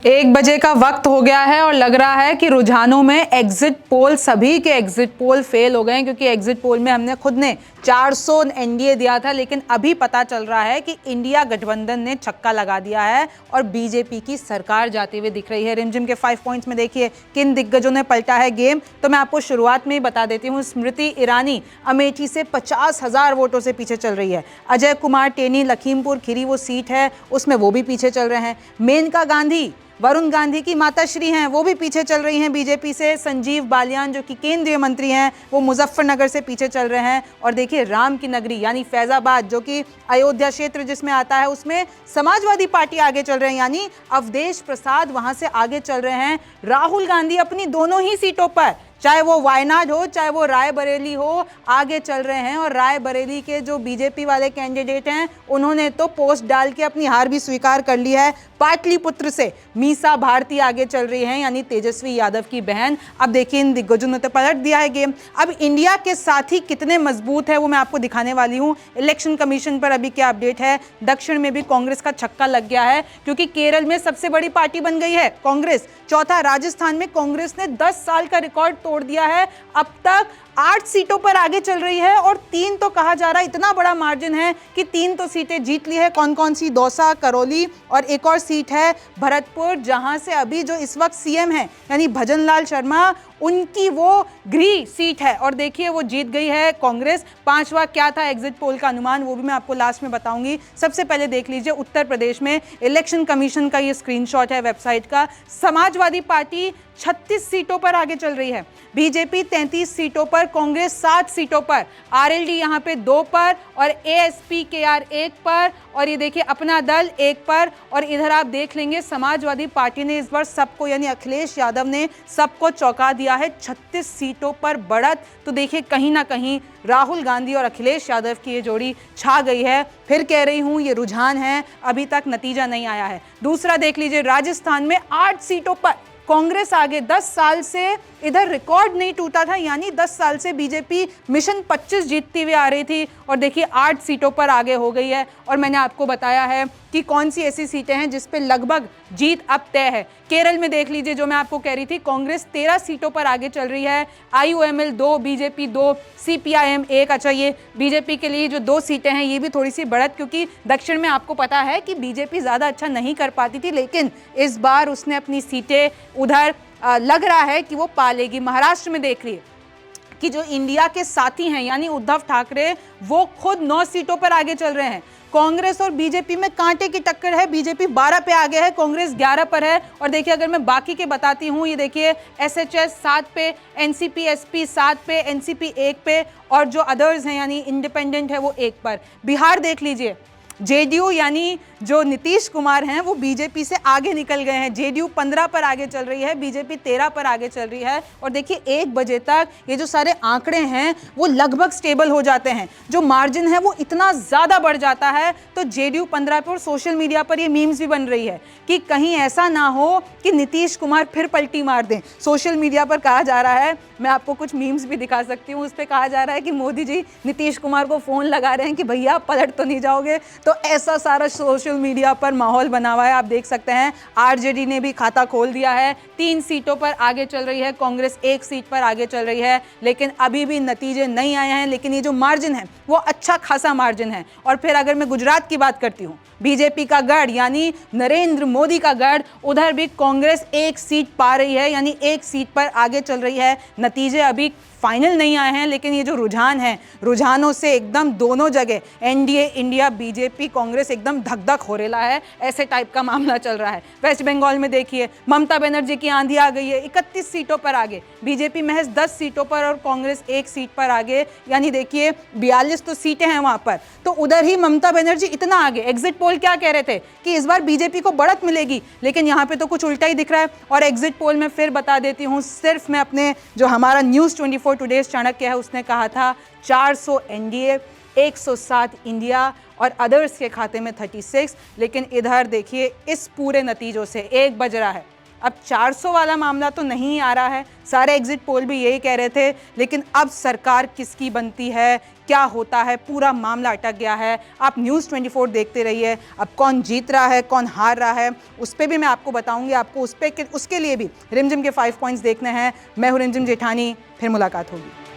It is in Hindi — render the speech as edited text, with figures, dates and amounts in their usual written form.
1 बजे का वक्त हो गया है और लग रहा है कि रुझानों में एग्जिट पोल, सभी के एग्जिट पोल फेल हो गए हैं, क्योंकि एग्जिट पोल में हमने खुद ने 400 एनडीए दिया था, लेकिन अभी पता चल रहा है कि इंडिया गठबंधन ने छक्का लगा दिया है और बीजेपी की सरकार जाती हुई दिख रही है। रिमझिम के 5 पॉइंट्स में देखिए किन दिग्गजों ने पलटा है गेम, तो मैं आपको शुरुआत में ही बता देती हूँ। स्मृति ईरानी अमेठी से 50,000 वोटों से पीछे चल रही है। अजय कुमार टेनी लखीमपुर खीरी वो सीट है, उसमें वो भी पीछे चल रहे हैं। मेनका गांधी वरुण गांधी की माताश्री हैं, वो भी पीछे चल रही हैं बीजेपी से। संजीव बालियान जो कि केंद्रीय मंत्री हैं, वो मुजफ्फरनगर से पीछे चल रहे हैं। और देखिए राम की नगरी यानी फैजाबाद, जो कि अयोध्या क्षेत्र जिसमें आता है, उसमें समाजवादी पार्टी आगे चल रहे हैं, यानी अवधेश प्रसाद वहां से आगे चल रहे हैं। राहुल गांधी अपनी दोनों ही सीटों पर, चाहे वो वायनाड हो चाहे वो रायबरेली हो, आगे चल रहे हैं। और रायबरेली के जो बीजेपी वाले कैंडिडेट हैं, उन्होंने तो पोस्ट डाल के अपनी हार भी स्वीकार कर ली है। पाटलिपुत्र से मीसा भारती आगे चल रही हैं, यानी तेजस्वी यादव की बहन। अब देखिए इन दिग्गजों ने तो पलट दिया है गेम। अब इंडिया के साथी कितने मजबूत है वो मैं आपको दिखाने वाली हूँ। इलेक्शन कमीशन पर अभी क्या अपडेट है। दक्षिण में भी कांग्रेस का छक्का लग गया है, क्योंकि केरल में सबसे बड़ी पार्टी बन गई है कांग्रेस। चौथा, राजस्थान में कांग्रेस ने 10 साल का रिकॉर्ड तोड़ दिया है। अब तक 8 सीटों पर आगे चल रही है और 3 तो कहा जा रहा है, इतना बड़ा मार्जिन है कि 3 तो सीटें जीत ली है। कौन कौन सी? दौसा, करौली और एक और सीट है भरतपुर, जहां से अभी जो इस वक्त सीएम है यानी भजन लाल शर्मा, उनकी वो गृह सीट है। और देखिए वो जीत गई है कांग्रेस। 5वां क्या था एग्जिट पोल का अनुमान, वो भी मैं आपको लास्ट में बताऊंगी। सबसे पहले देख लीजिए उत्तर प्रदेश में इलेक्शन कमीशन का ये स्क्रीनशॉट है वेबसाइट का। समाजवादी पार्टी 36 सीटों पर आगे चल रही है, बीजेपी 33 सीटों पर, कांग्रेस 7 सीटों पर, आरएलडी यहाँ पे 2 पर और एएसपी केआर 1 पर, और ये देखिए अपना दल 1 पर। और इधर आप देख लेंगे समाजवादी पार्टी ने इस बार सबको, यानी अखिलेश यादव ने सबको चौंका दिया है। 36 सीटों पर बढ़त। तो देखिए कहीं ना कहीं राहुल गांधी और अखिलेश यादव की ये जोड़ी छा गई है। फिर कह रही हूं ये रुझान है, अभी तक नतीजा नहीं आया है। दूसरा देख लीजिए, राजस्थान में 8 सीटों पर कांग्रेस आगे। 10 साल से इधर रिकॉर्ड नहीं टूटा था, यानी 10 साल से बीजेपी मिशन 25 जीतती हुई आ रही थी और देखिए 8 सीटों पर आगे हो गई है। और मैंने आपको बताया है कि कौन सी ऐसी सीटें हैं जिस पे लगभग जीत अब तय है। केरल में देख लीजिए, जो मैं आपको कह रही थी, कांग्रेस 13 सीटों पर आगे चल रही है। IUML 2, BJP 2, CPIM 1। अच्छा, ये बीजेपी के लिए जो 2 सीटें हैं ये भी थोड़ी सी बढ़त, क्योंकि दक्षिण में आपको पता है कि बीजेपी ज़्यादा अच्छा नहीं कर पाती थी, लेकिन इस बार उसने अपनी सीटें उधर लग रहा है कि वो पालेगी। महाराष्ट्र में देख लिए कि जो इंडिया के साथी हैं यानी उद्धव ठाकरे, वो खुद 9 सीटों पर आगे चल रहे हैं। कांग्रेस और बीजेपी में कांटे की टक्कर है। बीजेपी 12 पे आगे है, कांग्रेस 11 पर है। और देखिए अगर मैं बाकी के बताती हूँ, ये देखिए एसएचएस 7 पे, एनसीपी एसपी 7 पे, एनसीपी 1 पे, और जो अदर्स हैं यानी इंडिपेंडेंट है वो 1 पर। बिहार देख लीजिए, जेडीयू यानी जो नीतीश कुमार हैं वो बीजेपी से आगे निकल गए हैं। जेडीयू 15 पर आगे चल रही है, बीजेपी 13 पर आगे चल रही है। और देखिए 1 बजे तक ये जो सारे आंकड़े हैं वो लगभग स्टेबल हो जाते हैं, जो मार्जिन है वो इतना ज़्यादा बढ़ जाता है। तो जेडीयू 15 पर, सोशल मीडिया पर ये मीम्स भी बन रही है कि कहीं ऐसा ना हो कि नीतीश कुमार फिर पलटी मार दें। सोशल मीडिया पर कहा जा रहा है, मैं आपको कुछ मीम्स भी दिखा सकती हूँ, उस पर कहा जा रहा है कि मोदी जी नीतीश कुमार को फ़ोन लगा रहे हैं कि भैया पलट तो नहीं जाओगे। तो ऐसा सारा सोशल मीडिया पर माहौल बना हुआ है, आप देख सकते हैं। आरजेडी ने भी खाता खोल दिया है, 3 सीटों पर आगे चल रही है, कांग्रेस 1 सीट पर आगे चल रही है, लेकिन अभी भी नतीजे नहीं आए हैं। लेकिन ये जो मार्जिन है वो अच्छा खासा मार्जिन है। और फिर अगर मैं गुजरात की बात करती हूँ, बीजेपी का गढ़ यानी नरेंद्र मोदी का गढ़, उधर भी कांग्रेस 1 सीट पा रही है, यानी 1 सीट पर आगे चल रही है। नतीजे अभी फाइनल नहीं आए हैं, लेकिन ये जो रुझान है, रुझानों से एकदम दोनों जगह एनडीए, इंडिया, बीजेपी, कांग्रेस एकदम धक धक हो रहा है, ऐसे टाइप का मामला चल रहा है। वेस्ट बंगाल में देखिए ममता बनर्जी की आंधी आ गई है, 31 सीटों पर आगे, बीजेपी महज 10 सीटों पर और कांग्रेस 1 सीट पर आगे, यानी देखिए 42 तो सीटें हैं वहां पर। तो उधर ही ममता बनर्जी इतना आगे। एग्जिट पोल क्या कह रहे थे कि इस बार बीजेपी को बढ़त मिलेगी, लेकिन यहाँ पे तो कुछ उल्टा ही दिख रहा है। और एग्जिट पोल में फिर बता देती हूँ, सिर्फ मैं अपने जो हमारा न्यूज़ 24 टुडेज चाणक्य है उसने कहा था 400 एनडीए, 107 इंडिया और अदर्स के खाते में 36। लेकिन इधर देखिए इस पूरे नतीजों से 1 बज रहा है, अब 400 वाला मामला तो नहीं आ रहा है, सारे एग्जिट पोल भी यही कह रहे थे, लेकिन अब सरकार किसकी बनती है, क्या होता है, पूरा मामला अटक गया है। आप न्यूज़ 24 देखते रहिए, अब कौन जीत रहा है कौन हार रहा है उस पर भी मैं आपको बताऊंगी। आपको उसके लिए भी रिमझिम के 5 पॉइंट्स देखने हैं। मैं हूं रिमझिम जेठानी, फिर मुलाकात होगी।